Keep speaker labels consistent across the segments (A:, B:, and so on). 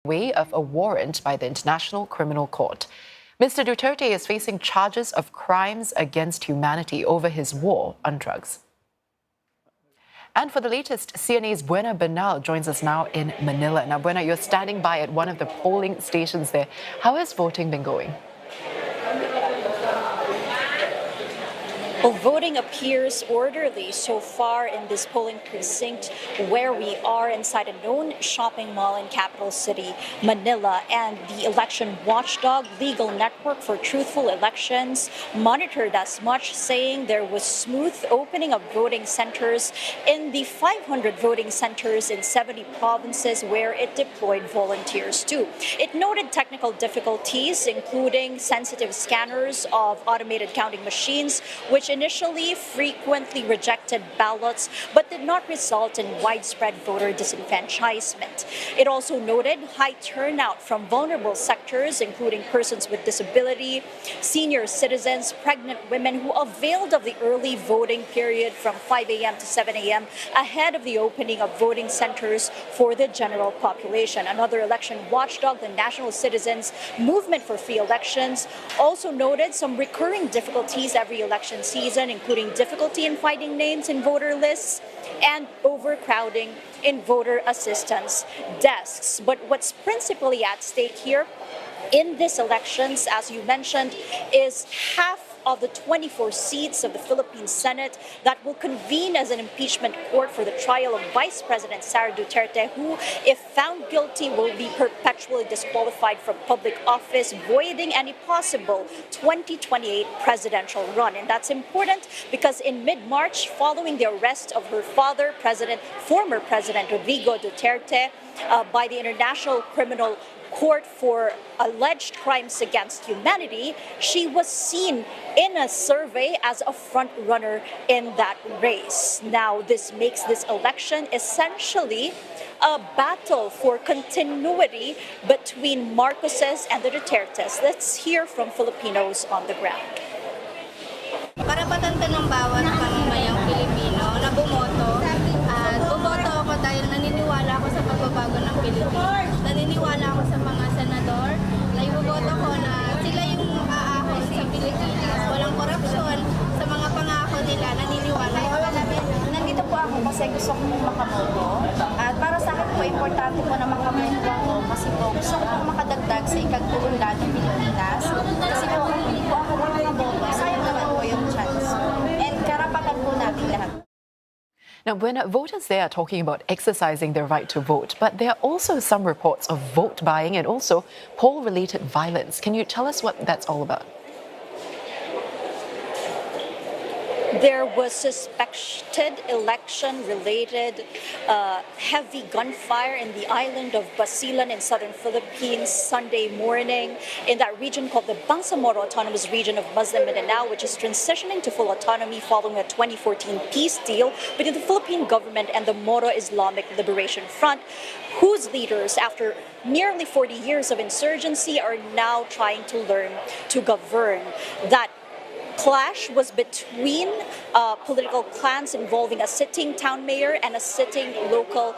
A: way of a warrant by the International Criminal Court. Mr. Duterte is facing charges of crimes against humanity over his war on drugs. And for the latest, CNA's Buena Bernal joins us now in Manila. Now, Buena, you're standing by at one of the polling stations there. How has voting been going?
B: Well, voting appears orderly so far in this polling precinct where we are inside a known shopping mall in capital city, Manila. And the election watchdog Legal Network for Truthful Elections monitored as much, saying there was smooth opening of voting centers in the 500 voting centers in 70 provinces where it deployed volunteers to. It noted technical difficulties, including sensitive scanners of automated counting machines, which initially frequently rejected ballots but did not result in widespread voter disenfranchisement. It also noted high turnout from vulnerable sectors, including persons with disability, senior citizens, pregnant women who availed of the early voting period from 5 a.m. to 7 a.m. ahead of the opening of voting centers for the general population. Another election watchdog, the National Citizens Movement for Free Elections, also noted some recurring difficulties every election season, including difficulty in finding names in voter lists and overcrowding in voter assistance desks. But what's principally at stake here in these elections, as you mentioned, is half of the 24 seats of the Philippine Senate that will convene as an impeachment court for the trial of Vice President Sara Duterte, who, if found guilty, will be perpetually disqualified from public office, voiding any possible 2028 presidential run. And that's important because in mid-March, following the arrest of her father, former President Rodrigo Duterte, by the International Criminal Court for alleged crimes against humanity, she was seen in a survey as a front runner in that race. Now, this makes this election essentially a battle for continuity between Marcoses and the Dutertes. Let's hear from Filipinos on the ground.
C: Karapatan to ng bawat pamamayang Pilipino na bumoto at bumoto ako dahil naniniwala ako sa pagbabago ng Pilipinas. Naniniwala ako sa mga senador na iboboto ko na sila yung aahon sa Pilipinas. Walang korupsyon sa mga pangako nila, naniniwala ako.
D: Nandito po ako kasi gusto ko makaboto. At para sa akin po, importante po na makaboto ako kasi po gusto ko po makadagdag sa ikagulungan ng Pilipinas. Kasi po, hindi po ako makaboto. Sayang naman po yung chance. And karapatan po natin lahat.
A: Now, when voters there are talking about exercising their right to vote, but there are also some reports of vote buying and also poll-related violence. Can you tell us what that's all about?
B: There was suspected election-related heavy gunfire in the island of Basilan in southern Philippines Sunday morning in that region called the Bangsamoro Autonomous Region of Muslim Mindanao, which is transitioning to full autonomy following a 2014 peace deal between the Philippine government and the Moro Islamic Liberation Front, whose leaders, after nearly 40 years of insurgency, are now trying to learn to govern. That clash was between political clans involving a sitting town mayor and a sitting local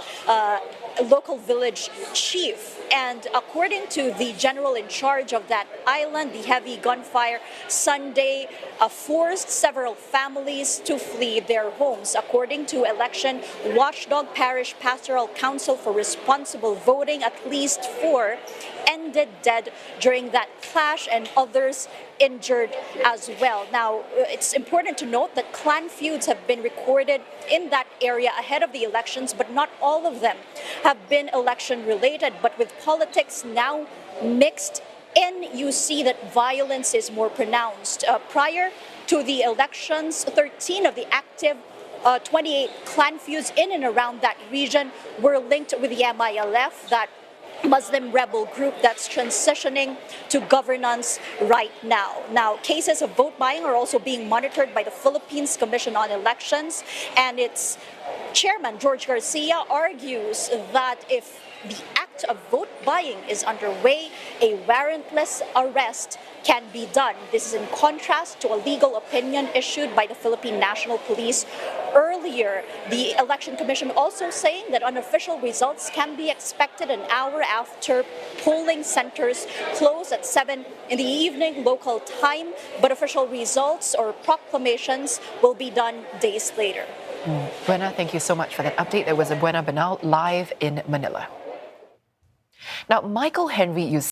B: village chief. And according to the general in charge of that island, the heavy gunfire Sunday forced several families to flee their homes. According to election watchdog Parish Pastoral Council for Responsible Voting, at least 4 ended dead during that clash and others injured as well. Now, it's important to note that clan feuds have been recorded in that area ahead of the elections, but not all of them have been election-related. But with politics now mixed in, you see that violence is more pronounced. Prior to the elections, 13 of the active 28 clan feuds in and around that region were linked with the MILF, that Muslim rebel group that's transitioning to governance right now. Now, cases of vote buying are also being monitored by the Philippines Commission on Elections, and its chairman, George Garcia, argues that if the act of vote buying is underway, a warrantless arrest can be done. This is in contrast to a legal opinion issued by the Philippine National Police Earlier, the Election Commission also saying that unofficial results can be expected an hour after polling centers close at 7 in the evening local time, but official results or proclamations will be done days later.
A: Buena, thank you so much for that update. There was a Buena Banal live in Manila. Now, Michael Henry